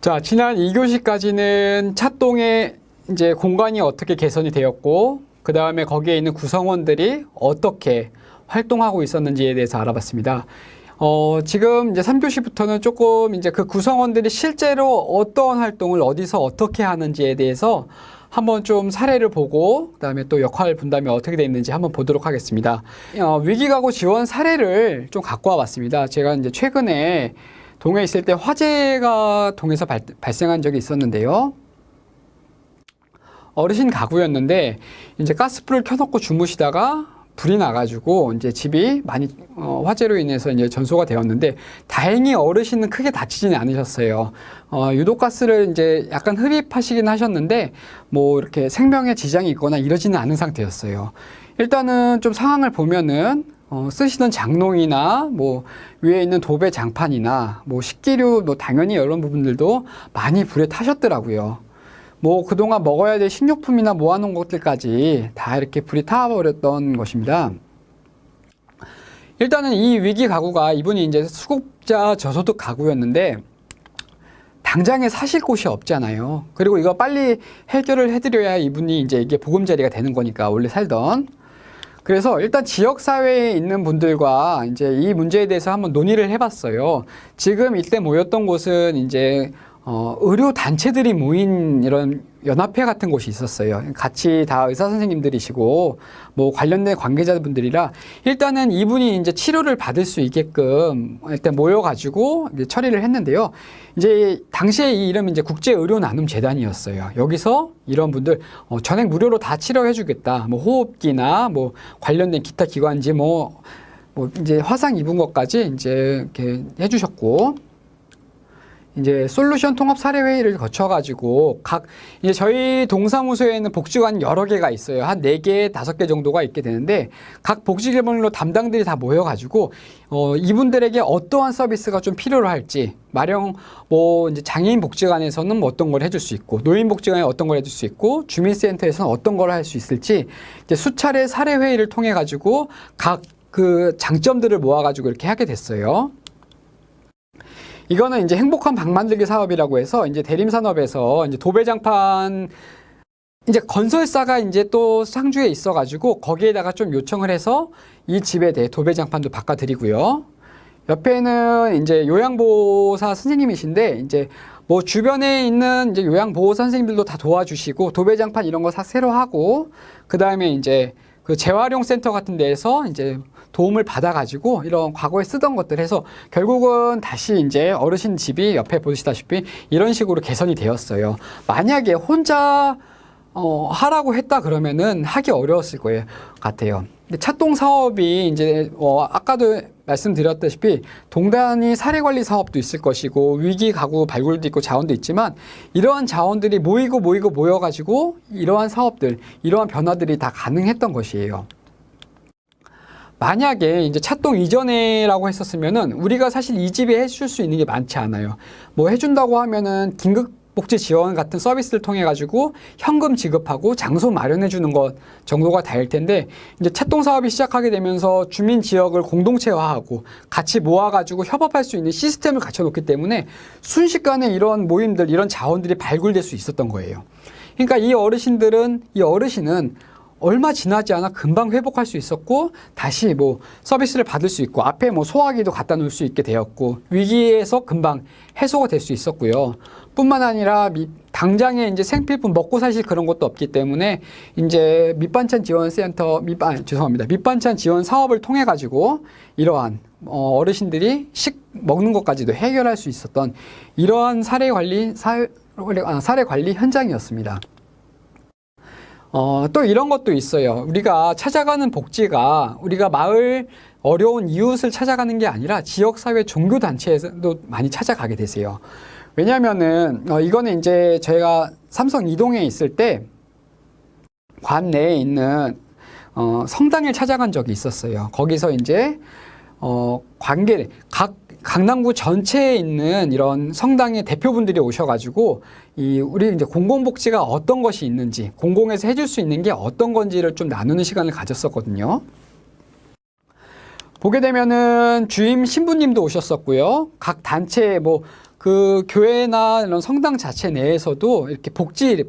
자, 지난 2교시까지는 찻동의 이제 공간이 어떻게 개선이 되었고, 그 다음에 거기에 있는 구성원들이 어떻게 활동하고 있었는지에 대해서 알아봤습니다. 지금 이제 3교시부터는 조금 이제 그 구성원들이 실제로 어떤 활동을 어디서 어떻게 하는지에 대해서 한번 좀 사례를 보고, 그 다음에 또 역할 분담이 어떻게 되어 있는지 한번 보도록 하겠습니다. 위기가구 지원 사례를 좀 갖고 와봤습니다. 제가 이제 최근에 동해에 있을 때 화재가 동해에서 발생한 적이 있었는데요. 어르신 가구였는데 이제 가스불을 켜놓고 주무시다가 불이 나가지고 이제 집이 많이 화재로 인해서 이제 전소가 되었는데 다행히 어르신은 크게 다치지는 않으셨어요. 유독 가스를 이제 약간 흡입하시긴 하셨는데 뭐 이렇게 생명에 지장이 있거나 이러지는 않은 상태였어요. 일단은 좀 상황을 보면은 쓰시던 장롱이나 뭐 위에 있는 도배 장판이나 뭐 식기류 뭐 당연히 이런 부분들도 많이 불에 타셨더라고요. 뭐 그동안 먹어야 될 식료품이나 모아놓은 것들까지 다 이렇게 불이 타버렸던 것입니다. 일단은 이 위기 가구가 이분이 이제 수급자 저소득 가구였는데 당장에 사실 곳이 없잖아요. 그리고 이거 빨리 해결을 해드려야 이분이 이제 이게 보금자리가 되는 거니까 원래 살던. 그래서 일단 지역사회에 있는 분들과 이제 이 문제에 대해서 한번 논의를 해봤어요. 지금 이때 모였던 곳은 이제 의료 단체들이 모인 이런 연합회 같은 곳이 있었어요. 같이 다 의사 선생님들이시고 뭐 관련된 관계자분들이라 일단은 이분이 이제 치료를 받을 수 있게끔 일단 모여가지고 이제 처리를 했는데요. 이제 당시에 이 이름이 이제 국제의료나눔재단이었어요. 여기서 이런 분들 전액 무료로 다 치료해주겠다. 뭐 호흡기나 뭐 관련된 기타 기관지 뭐 이제 화상 입은 것까지 이제 이렇게 해주셨고. 이제 솔루션 통합 사례 회의를 거쳐가지고 이제 저희 동사무소에는 복지관 여러 개가 있어요. 한 4개, 5개 정도가 있게 되는데 각 복지개발로 담당들이 다 모여가지고 이분들에게 어떠한 서비스가 좀 필요로 할지 마령 뭐 이제 장애인 복지관에서는 뭐 어떤 걸 해줄 수 있고 노인 복지관에 어떤 걸 해줄 수 있고 주민센터에서는 어떤 걸 할 수 있을지 이제 수차례 사례 회의를 통해 가지고 각 그 장점들을 모아가지고 이렇게 하게 됐어요. 이거는 이제 행복한 방 만들기 사업이라고 해서 이제 대림산업에서 이제 도배장판 이제 건설사가 이제 또 상주에 있어가지고 거기에다가 좀 요청을 해서 이 집에 대해 도배장판도 바꿔드리고요. 옆에는 이제 요양보호사 선생님이신데 이제 뭐 주변에 있는 이제 요양보호사 선생님들도 다 도와주시고 도배장판 이런 거 새로 하고 그 다음에 이제 그 재활용 센터 같은 데에서 이제 도움을 받아가지고 이런 과거에 쓰던 것들 해서 결국은 다시 이제 어르신 집이 옆에 보시다시피 이런 식으로 개선이 되었어요. 만약에 혼자 하라고 했다 그러면은 하기 어려웠을 거예요 같아요. 근데 찻동 사업이 이제 아까도 말씀드렸다시피 동단위 사례관리 사업도 있을 것이고 위기 가구 발굴도 있고 자원도 있지만 이러한 자원들이 모여가지고 이러한 사업들, 이러한 변화들이 다 가능했던 것이에요. 만약에 이제 찻동 이전에라고 했었으면은 우리가 사실 이 집에 해줄 수 있는 게 많지 않아요. 뭐 해준다고 하면은 긴급복지 지원 같은 서비스를 통해 가지고 현금 지급하고 장소 마련해 주는 것 정도가 다일 텐데 이제 찻동 사업이 시작하게 되면서 주민 지역을 공동체화하고 같이 모아가지고 협업할 수 있는 시스템을 갖춰놓기 때문에 순식간에 이런 모임들, 이런 자원들이 발굴될 수 있었던 거예요. 그러니까 이 어르신은 얼마 지나지 않아 금방 회복할 수 있었고 다시 뭐 서비스를 받을 수 있고 앞에 뭐 소화기도 갖다 놓을 수 있게 되었고 위기에서 금방 해소가 될 수 있었고요. 뿐만 아니라 당장에 이제 생필품 먹고 사실 그런 것도 없기 때문에 이제 밑반찬 지원 사업을 통해 가지고 이러한 어르신들이 먹는 것까지도 해결할 수 있었던 이러한 사례 관리 현장이었습니다. 또 이런 것도 있어요. 우리가 찾아가는 복지가 우리가 마을 어려운 이웃을 찾아가는 게 아니라 지역사회 종교단체에서도 많이 찾아가게 되세요. 왜냐면은 이거는 이제 저희가 삼성 이동에 있을 때 관 내에 있는 성당을 찾아간 적이 있었어요. 거기서 이제 강남구 전체에 있는 이런 성당의 대표분들이 오셔가지고 우리 이제 공공복지가 어떤 것이 있는지, 공공에서 해줄 수 있는 게 어떤 건지를 좀 나누는 시간을 가졌었거든요. 보게 되면은 주임 신부님도 오셨었고요. 각 단체 그 교회나 이런 성당 자체 내에서도 이렇게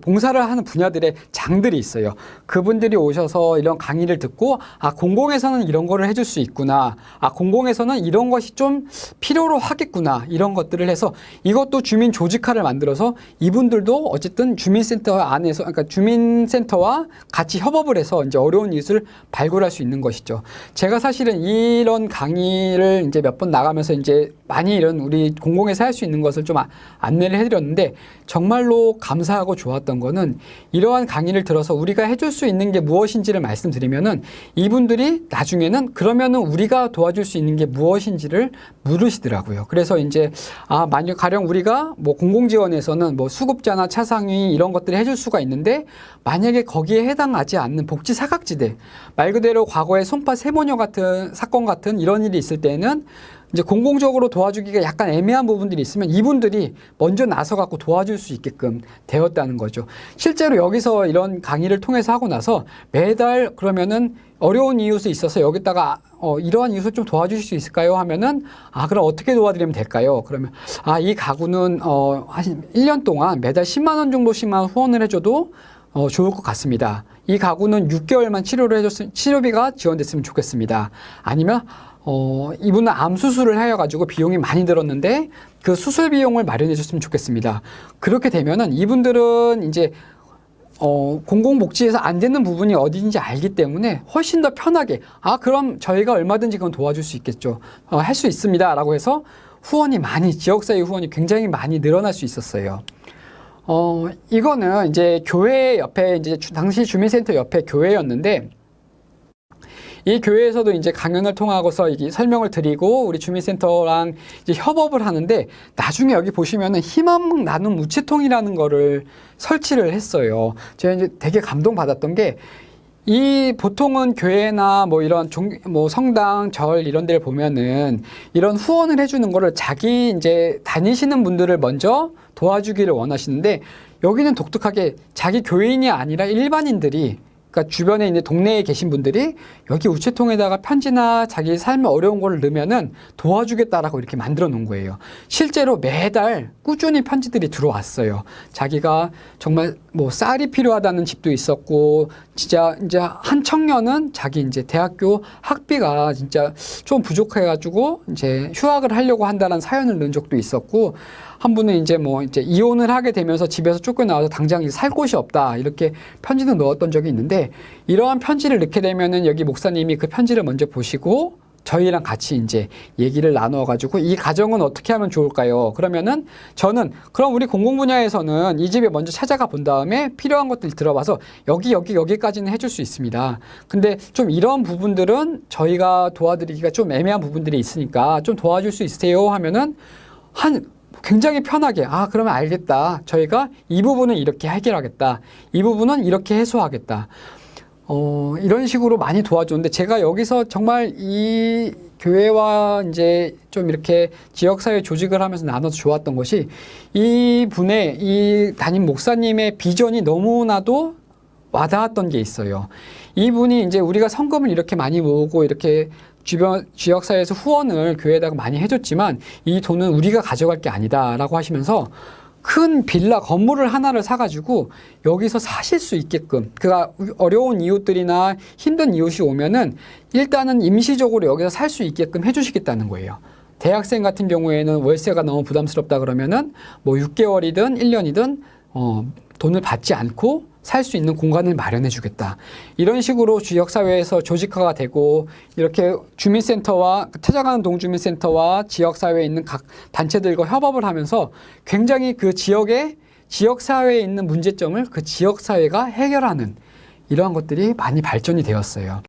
봉사를 하는 분야들의 장들이 있어요. 그분들이 오셔서 이런 강의를 듣고, 아, 공공에서는 이런 거를 해줄 수 있구나. 아, 공공에서는 이런 것이 좀 필요로 하겠구나. 이런 것들을 해서 이것도 주민 조직화를 만들어서 이분들도 어쨌든 주민센터 안에서, 그러니까 주민센터와 같이 협업을 해서 이제 어려운 이웃을 발굴할 수 있는 것이죠. 제가 사실은 이런 강의를 이제 몇 번 나가면서 이제 많이 이런 우리 공공에서 할 수 있는 것을 좀 안내를 해드렸는데, 정말로 감사하고 좋았던 거는 이러한 강의를 들어서 우리가 해줄 수 있는 게 무엇인지를 말씀드리면은 이분들이 나중에는 그러면은 우리가 도와줄 수 있는 게 무엇인지를 물으시더라고요. 그래서 이제 만약 가령 우리가 뭐 공공지원에서는 뭐 수급자나 차상위 이런 것들을 해줄 수가 있는데, 만약에 거기에 해당하지 않는 복지 사각지대, 말 그대로 과거에 송파 세모녀 같은 사건 같은 이런 일이 있을 때는 이제 공공적으로 도와주기가 약간 애매한 부분들이 있으면 이분들이 먼저 나서 갖고 도와줄 수 있게끔 되었다는 거죠. 실제로 여기서 이런 강의를 통해서 하고 나서 매달 그러면은 어려운 이웃이 있어서 여기다가 이러한 이웃을 좀 도와주실 수 있을까요? 하면은 그럼 어떻게 도와드리면 될까요? 그러면 이 가구는 한 1년 동안 매달 10만 원 정도씩만 후원을 해줘도 좋을 것 같습니다. 이 가구는 6개월만 치료비가 지원됐으면 좋겠습니다. 아니면 이분은 암 수술을 하여가지고 비용이 많이 들었는데 그 수술 비용을 마련해 줬으면 좋겠습니다. 그렇게 되면은 이분들은 이제 공공복지에서 안 되는 부분이 어디인지 알기 때문에 훨씬 더 편하게 그럼 저희가 얼마든지 그건 도와줄 수 있겠죠. 할 수 있습니다. 라고 해서 지역사회 후원이 굉장히 많이 늘어날 수 있었어요. 이거는 이제 교회 옆에 이제 당시 주민센터 옆에 교회였는데, 이 교회에서도 이제 강연을 통하고서 이게 설명을 드리고 우리 주민센터랑 이제 협업을 하는데, 나중에 여기 보시면은 희망 나눔 우체통이라는 거를 설치를 했어요. 제가 이제 되게 감동받았던 게, 이 보통은 교회나 뭐 이런 뭐 성당, 절 이런 데를 보면은 이런 후원을 해주는 거를 자기 이제 다니시는 분들을 먼저 도와주기를 원하시는데, 여기는 독특하게 자기 교인이 아니라 일반인들이, 그러니까 주변에 있는 동네에 계신 분들이 여기 우체통에다가 편지나 자기 삶에 어려운 거를 넣으면은 도와주겠다라고 이렇게 만들어 놓은 거예요. 실제로 매달 꾸준히 편지들이 들어왔어요. 자기가 정말 뭐 쌀이 필요하다는 집도 있었고, 진짜 이제 한 청년은 자기 이제 대학교 학비가 진짜 좀 부족해가지고 이제 휴학을 하려고 한다는 사연을 넣은 적도 있었고, 한 분은 이제 이혼을 하게 되면서 집에서 쫓겨나와서 당장 살 곳이 없다, 이렇게 편지도 넣었던 적이 있는데, 이러한 편지를 넣게 되면은 여기 목사님이 그 편지를 먼저 보시고 저희랑 같이 이제 얘기를 나눠가지고 이 가정은 어떻게 하면 좋을까요? 그러면은 저는 그럼 우리 공공 분야에서는 이 집에 먼저 찾아가 본 다음에 필요한 것들 들어봐서 여기까지는 해줄 수 있습니다. 근데 좀 이런 부분들은 저희가 도와드리기가 좀 애매한 부분들이 있으니까 좀 도와줄 수 있으세요? 하면은 굉장히 편하게 그러면 알겠다. 저희가 이 부분은 이렇게 해결하겠다. 이 부분은 이렇게 해소하겠다. 이런 식으로 많이 도와줬는데, 제가 여기서 정말 이 교회와 이제 좀 이렇게 지역사회 조직을 하면서 나눠서 좋았던 것이, 이 담임 목사님의 비전이 너무나도 와닿았던 게 있어요. 이분이 이제 우리가 성금을 이렇게 많이 모으고 이렇게 주변 지역사회에서 후원을 교회에다가 많이 해줬지만 이 돈은 우리가 가져갈 게 아니다라고 하시면서 큰 빌라 건물을 하나를 사가지고 여기서 사실 수 있게끔, 어려운 이웃들이나 힘든 이웃이 오면은 일단은 임시적으로 여기서 살 수 있게끔 해주시겠다는 거예요. 대학생 같은 경우에는 월세가 너무 부담스럽다 그러면은 뭐 6개월이든 1년이든 돈을 받지 않고 살 수 있는 공간을 마련해 주겠다. 이런 식으로 지역사회에서 조직화가 되고, 이렇게 주민센터와 찾아가는 동주민센터와 지역사회에 있는 각 단체들과 협업을 하면서 굉장히 그 지역사회에 있는 문제점을 그 지역사회가 해결하는 이러한 것들이 많이 발전이 되었어요.